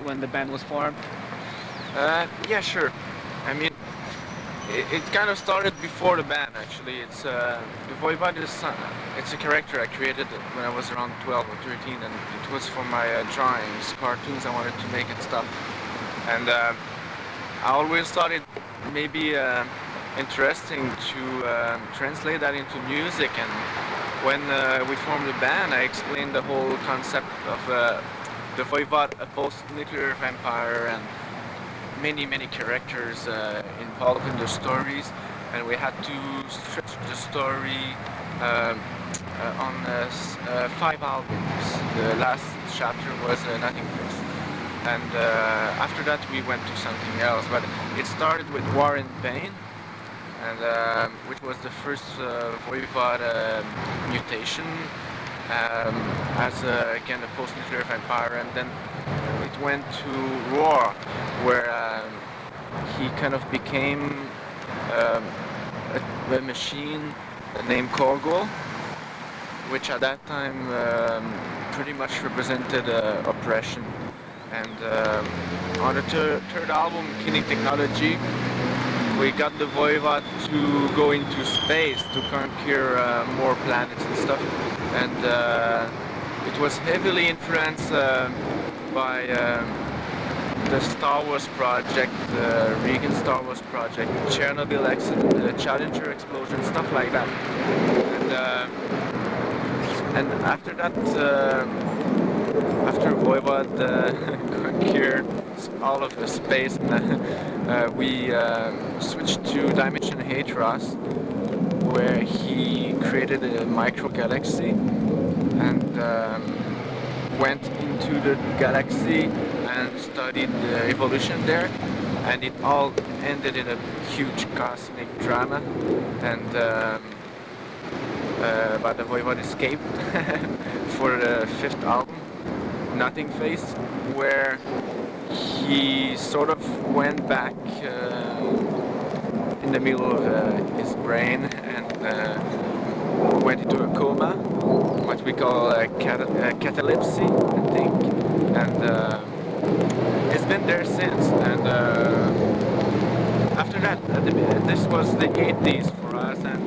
when the band was formed? Yeah, sure. I mean, it kind of started before the band, actually. The Voivod is it's a character I created when I was around 12 or 13, and it was for my drawings, cartoons I wanted to make and stuff. And I always thought it maybe interesting to translate that into music. And when we formed the band, I explained the whole concept of the Voivod, a post-nuclear vampire, and many characters involved in the stories, and we had to stretch the story on 5 albums. The last chapter was Nothing Fixed, and after that we went to something else. But it started with War and Pain, and which was the first Voivod mutation as again a post-nuclear vampire, and then it went to Roar, where he kind of became a machine named Korgol, which at that time pretty much represented oppression. And on the third album, Killing Technology, we got the Voivod to go into space to conquer more planets and stuff. And it was heavily influenced by the Star Wars project, Reagan Star Wars project, Chernobyl accident, Challenger explosion, stuff like that. And after that, after Voivod conquered all of the space, we switched to Dimension Hatros, where he created a micro galaxy and went into the galaxy and studied the evolution there, and it all ended in a huge cosmic drama. And but the Voivod escaped for the 5th album, Nothing Face, where he sort of went back in the middle of his brain and went into a coma, what we call catalepsy, I think, and it's been there since. And after that, this was the 80s for us, and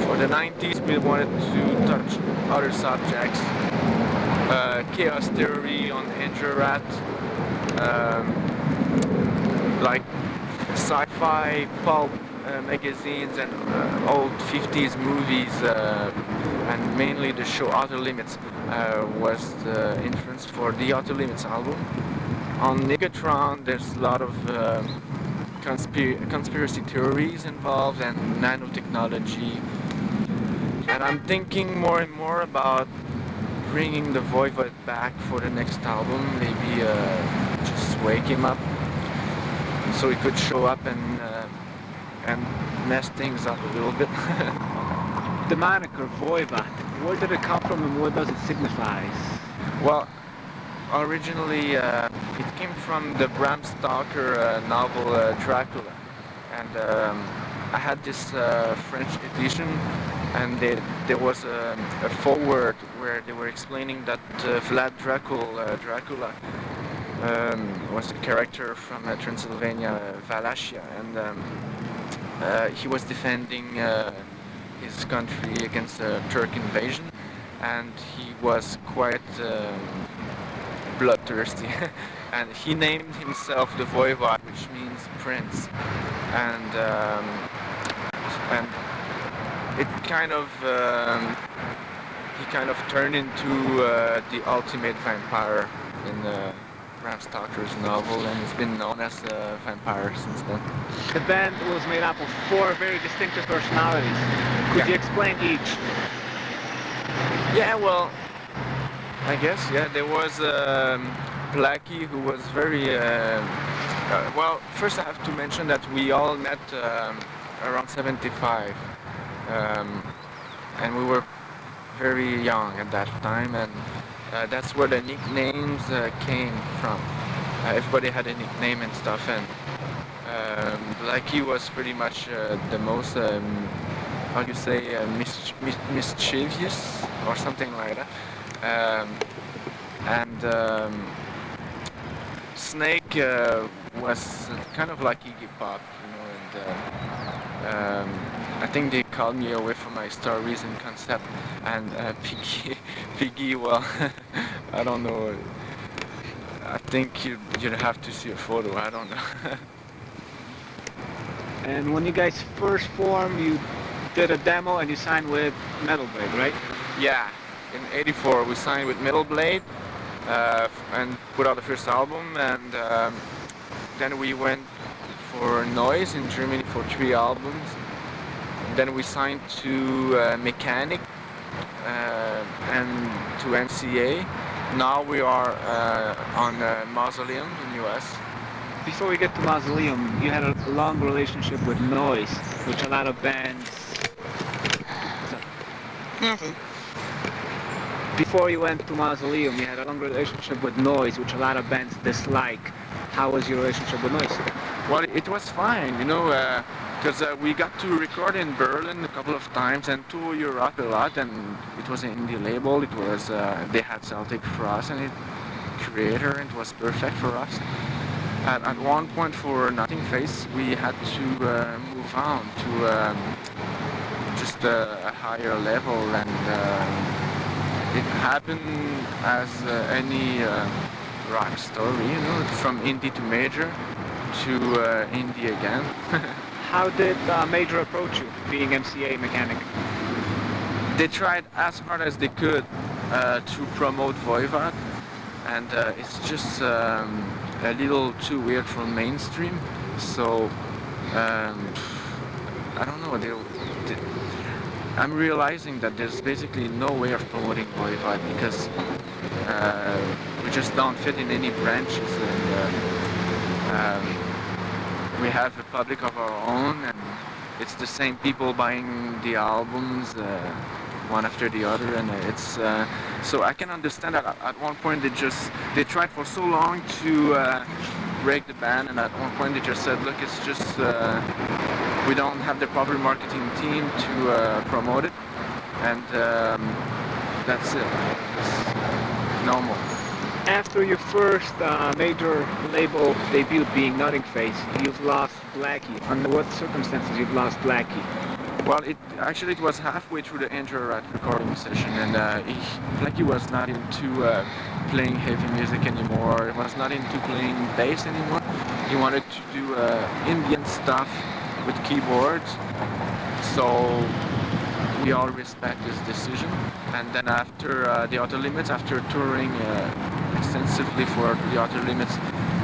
for the 90s we wanted to touch other subjects, chaos theory on Engerat, like sci-fi pulp magazines and old 50s movies, and mainly the show Outer Limits was the influence for the Outer Limits album. On Negatron there's a lot of conspiracy theories involved and nanotechnology, and I'm thinking more and more about bringing the Voivod back for the next album, maybe just wake him up so he could show up and mess things up a little bit. The moniker Voivod, where did it come from and what does it signify? Well, originally it came from the Bram Stoker novel Dracula, and I had this French edition, and there was a foreword where they were explaining that Vlad Dracula was a character from Transylvania, Wallachia, and he was defending his country against a Turk invasion, and he was quite bloodthirsty, and he named himself the Voivod, which means prince, and it kind of he kind of turned into the ultimate vampire in Bram Stoker's novel, and he's been known as a vampire since then. The band was made up of 4 very distinctive personalities. Could you explain each? Yeah, well, I guess, yeah, there was Blackie, who was very well, first I have to mention that we all met around 75, and we were very young at that time, and that's where the nicknames came from. Everybody had a nickname and stuff, and Blackie was pretty much the most, how do you say, mischievous or something like that. And Snake was kind of like Iggy Pop, you know, and I think they called me away from my stories and concept. And Piggy, well, I don't know. I think you'd have to see a photo. I don't know. And when you guys first formed, you did a demo and you signed with Metal Blade, right? Yeah, in '84 we signed with Metal Blade and put out the first album, and then we went for Noise in Germany for 3 albums. Then we signed to Mechanic and to NCA. Now we are on Mausoleum in US. Before we get to Mausoleum, you had a long relationship with Noise, which a lot of bands... Before you went to Mausoleum, you had a long relationship with Noise, which a lot of bands dislike. How was your relationship with Noise? Well, it was fine, you know, because we got to record in Berlin a couple of times and tour Europe a lot, and it was an indie label. It was they had Celtic Frost and it Creator, and it was perfect for us. At one point for Nothing Face, we had to move on to just a higher level, and it happened as any rock story, you know, from indie to major to indie again. How did Major approach you, being MCA Mechanic? They tried as hard as they could to promote Voivod, and it's just a little too weird for mainstream, so I don't know, I'm realizing that there's basically no way of promoting Voivod because we just don't fit in any branches, and we have a public of our own, and it's the same people buying the albums one after the other, and it's so I can understand that at one point they tried for so long to break the band, and at one point they just said, look, it's just we don't have the proper marketing team to promote it, and that's it. It's normal. After your first major label debut being Nothing Face, you've lost Blackie. Under what circumstances you've lost Blackie? Well, it was halfway through the Engerat recording session, and Blackie was not into playing heavy music anymore. He was not into playing bass anymore. He wanted to do Indian stuff with keyboards. So we all respect his decision. And then after the Outer Limits, after touring extensively for the Outer Limits,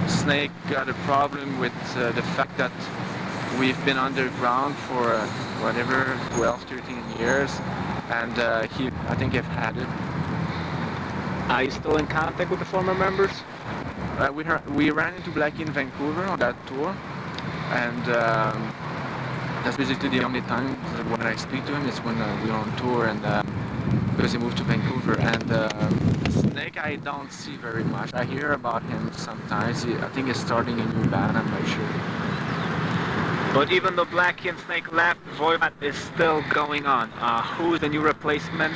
Snake got a problem with the fact that we've been underground for whatever, 12, 13 years, and I think I've had it. Are you still in contact with the former members? We ran into Blackie in Vancouver on that tour, and that's basically the only time when I speak to him is when we're on tour, and because he moved to Vancouver. And Snake I don't see very much. I hear about him sometimes. I think he's starting a new band, I'm not sure. But even though Blackie and Snake left, Voivod is still going on. Who is the new replacement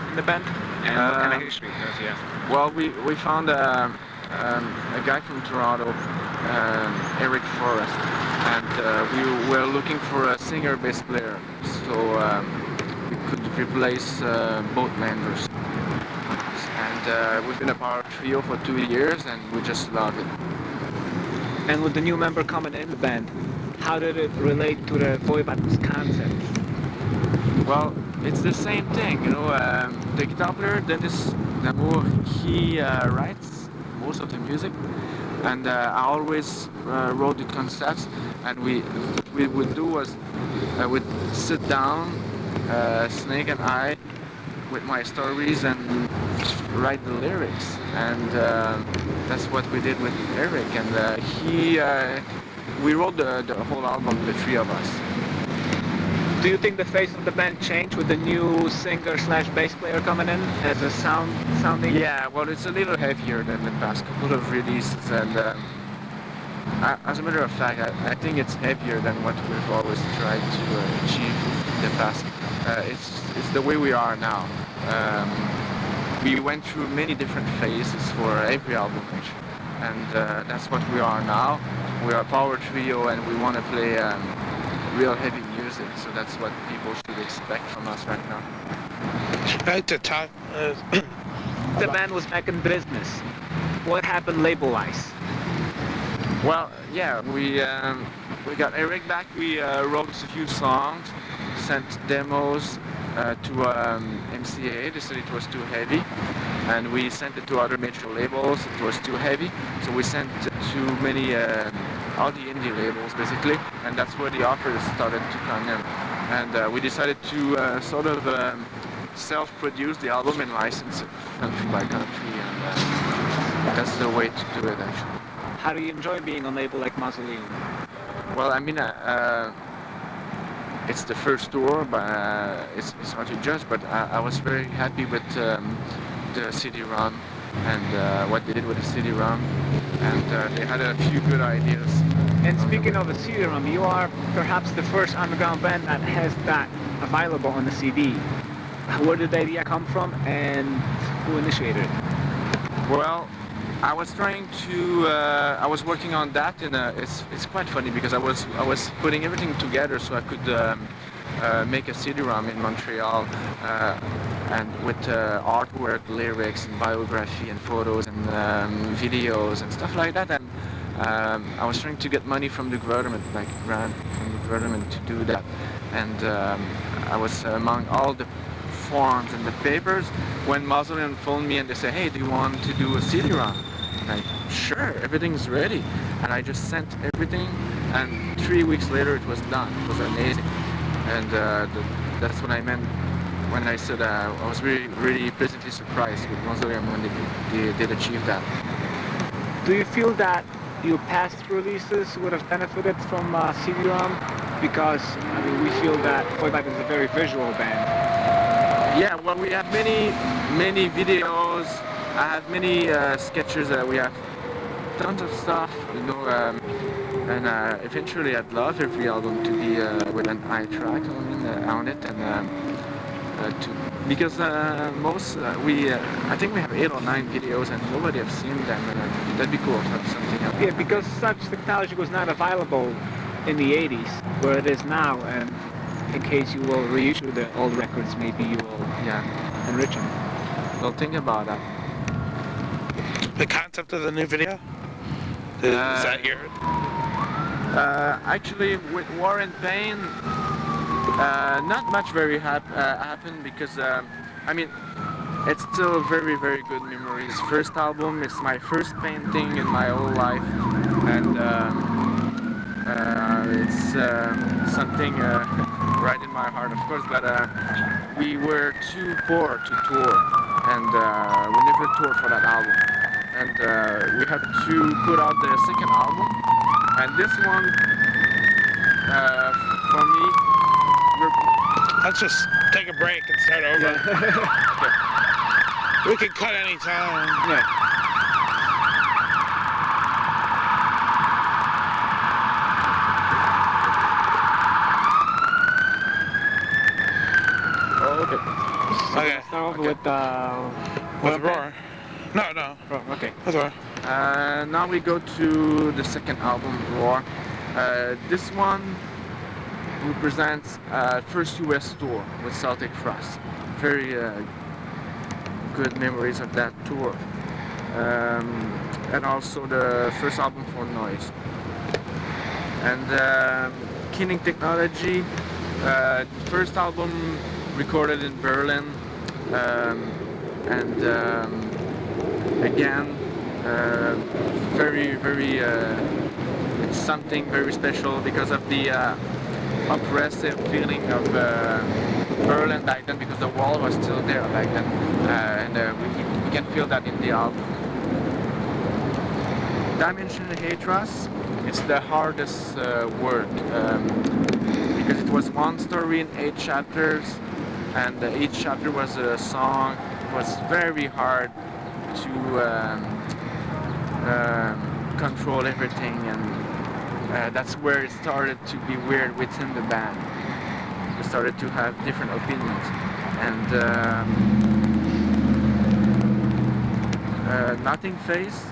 in the band? And what kind of history does he have? Well, we found a guy from Toronto, Eric Forrest, and we were looking for a singer-bass player, so we could replace both members. And we've been a power trio for 2 years, and we just love it. And with the new member coming in the band, how did it relate to the Voivod's concept? Well, it's the same thing, you know. The guitar player, Dennis Damour, he writes most of the music, and I always wrote the concepts. And what we would do was we'd sit down, Snake and I, with my stories, and write the lyrics. And that's what we did with Eric. And we wrote the whole album, the 3 of us. Do you think the face of the band changed with the new singer/bass player coming in as a sounding? Yeah, well, it's a little heavier than the past couple of releases, and as a matter of fact, I think it's heavier than what we've always tried to achieve in the past. It's the way we are now. We went through many different phases for every album, actually. and that's what we are now. We are a power trio, and we want to play real heavy music, so that's what people should expect from us right now. I'd like to talk. The band was back in business. What happened label-wise? Well, yeah, we got Eric back. We wrote a few songs, sent demos to MCA. They said it was too heavy, and we sent it to other major labels. It was too heavy, so we sent it to many all the indie labels basically, and that's where the offers started to come in. And we decided to sort of self-produce the album and license it country by country, and that's the way to do it actually. How do you enjoy being on a label like Mausoleum? Well, I mean, it's the first tour, but it's hard to judge, but I was very happy with the CD-ROM and what they did with the CD-ROM, and they had a few good ideas. And speaking of the CD-ROM, you are perhaps the first underground band that has that available on the CD. Where did the idea come from, and who initiated it? Well, I was trying to. I was working on that, and it's quite funny because I was putting everything together so I could make a CD-ROM in Montreal, and with artwork, lyrics, and biography, and photos, and videos, and stuff like that. And I was trying to get money from the government, like grant from the government, to do that. And I was among all the forms and the papers when Mausoleum phoned me and they said, "Hey, do you want to do a CD-ROM?" Like, sure, everything's ready. And I just sent everything, and 3 weeks later it was done. It was amazing. And that's what I meant when I said I was really pleasantly surprised with Mausoleum when they did achieve that. Do you feel that your past releases would have benefited from CD-ROM? Because I mean, we feel that Voivod is a very visual band. Yeah, well, we have many videos. I have many sketches. We have tons of stuff, you know. And eventually, I'd love every album to be with an eye track on it, and because I think we have 8 or 9 videos, and nobody has seen them. And that'd be cool to have something else. Yeah, because such technology was not available in the 80s, where it is now, and in case you will reissue the old records, maybe you will enrich them. Well, think about that. The concept of the new video? Is that yours? Actually, with War and Pain, not much very happened because, I mean, it's still very good memories. First album, it's my first painting in my whole life, and it's something right in my heart, of course, but we were too poor to tour, and we never toured for that album. And we had to put out the second album, and this one, for me, Let's just take a break and start over. Okay. We can cut any time. Yeah. Okay. Okay. Start over with Roar. No. Oh, okay. That's all right. Now we go to the second album, Roar. This one represents first US tour with Celtic Frost. Very good memories of that tour. And also the first album for Noise. And Killing Technology, first album recorded in Berlin. And again, very it's something very special because of the oppressive feeling of Berlin back then, because the wall was still there back then, and we can feel that in the album. Dimension Hatras, it's the hardest work because it was one story in 8 chapters, and each chapter was a song. It was very hard to control everything, and that's where it started to be weird within the band. We started to have different opinions, and Nothing Face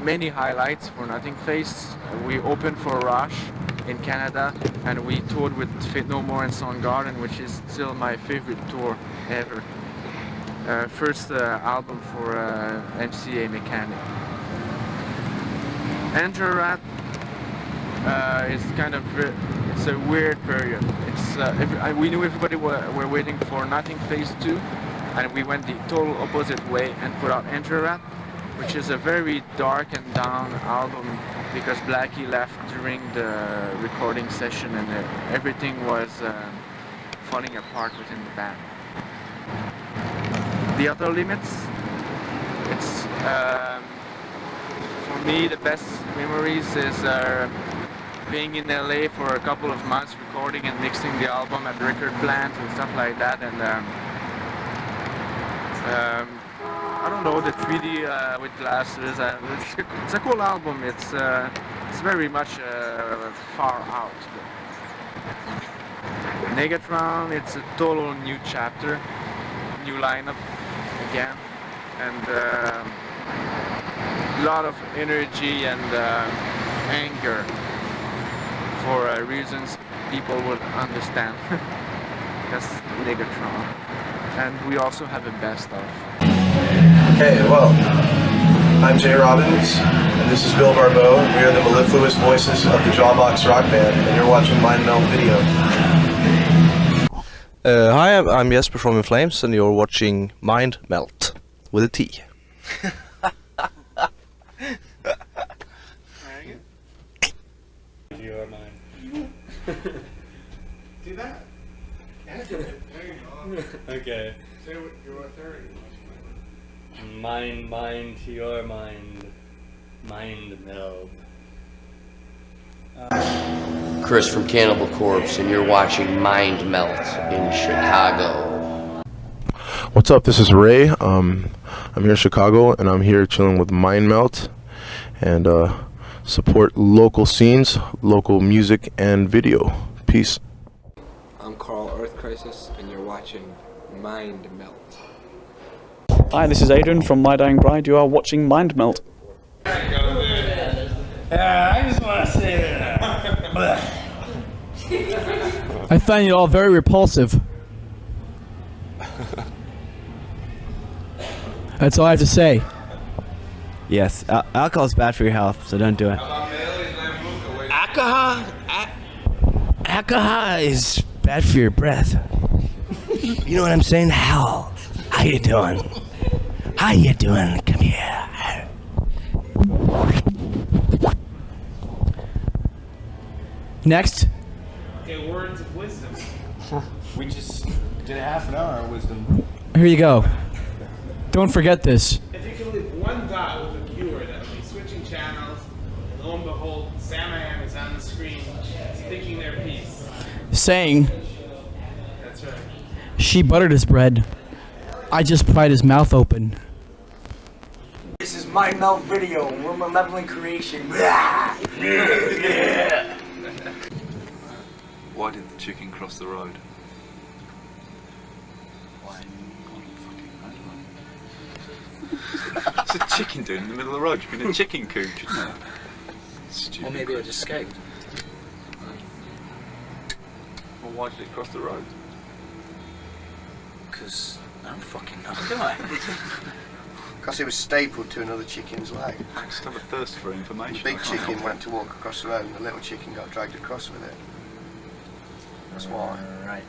Many highlights for Nothing Face. We opened for Rush in Canada, and we toured with Fit No More and Soundgarden, which is still my favorite tour ever. First album for MCA Mechanic. Enter Rat is kind of it's a weird period. It's we knew everybody were waiting for Nothing Face 2, and we went the total opposite way and put out Enter Rat, which is a very dark and down album because Blackie left during the recording session and everything was falling apart within the band. The Outer Limits, it's for me the best memories is being in LA for a couple of months recording and mixing the album at record plant and stuff like that, and I don't know, the 3D with glasses. It's a cool album. It's very much far out. Negatron, it's a total new chapter, new lineup again, and a lot of energy and anger for reasons people would understand. That's Negatron. And we also have a best of. Okay, well, I'm Jay Robbins, and this is Bill Barbeau. We are the mellifluous voices of the Jawbox Rock Band, and you're watching Mind Melt Video. Hi, I'm Jesper from In Flames, and you're watching Mind Melt with a T. You are mine. Do that? There you go. Okay. Say your authority. Mind to your mind. Mind meld. Chris from Cannibal Corpse, and you're watching Mind Melt in Chicago. What's up? This is Ray. I'm here in Chicago, and I'm here chilling with Mind Melt, and support local scenes, local music, and video. Peace. I'm Carl Earth Crisis, and you're watching Mind Melt. Hi, this is Adrian from My Dying Bride. You are watching Mind Melt. I just want to say that. I find you all very repulsive. That's all I have to say. Yes, alcohol is bad for your health, so don't do it. Alcohol is bad for your breath. You know what I'm saying? Hal, how you doing? How you doing? Come here. Next. Okay, words of wisdom. We just did a half an hour of wisdom. Here you go. Don't forget this. If you can leave one dot with a viewer that will be switching channels, and lo and behold, Sam Am is on the screen speaking their piece. Saying, That's right. she buttered his bread. I just pried his mouth open. This is Mind Melt Video. We're malevolent creation. Why did the chicken cross the road? Why? What's a chicken doing in the middle of the road? You've been a chicken coop, shouldn't it? Stupid. Or maybe it just escaped. Well, why did it cross the road? Because I don't fucking know, do I? Because it was stapled to another chicken's leg. I just have a thirst for information. The big chicken went to walk across the road, and the little chicken got dragged across with it. That's why. Right.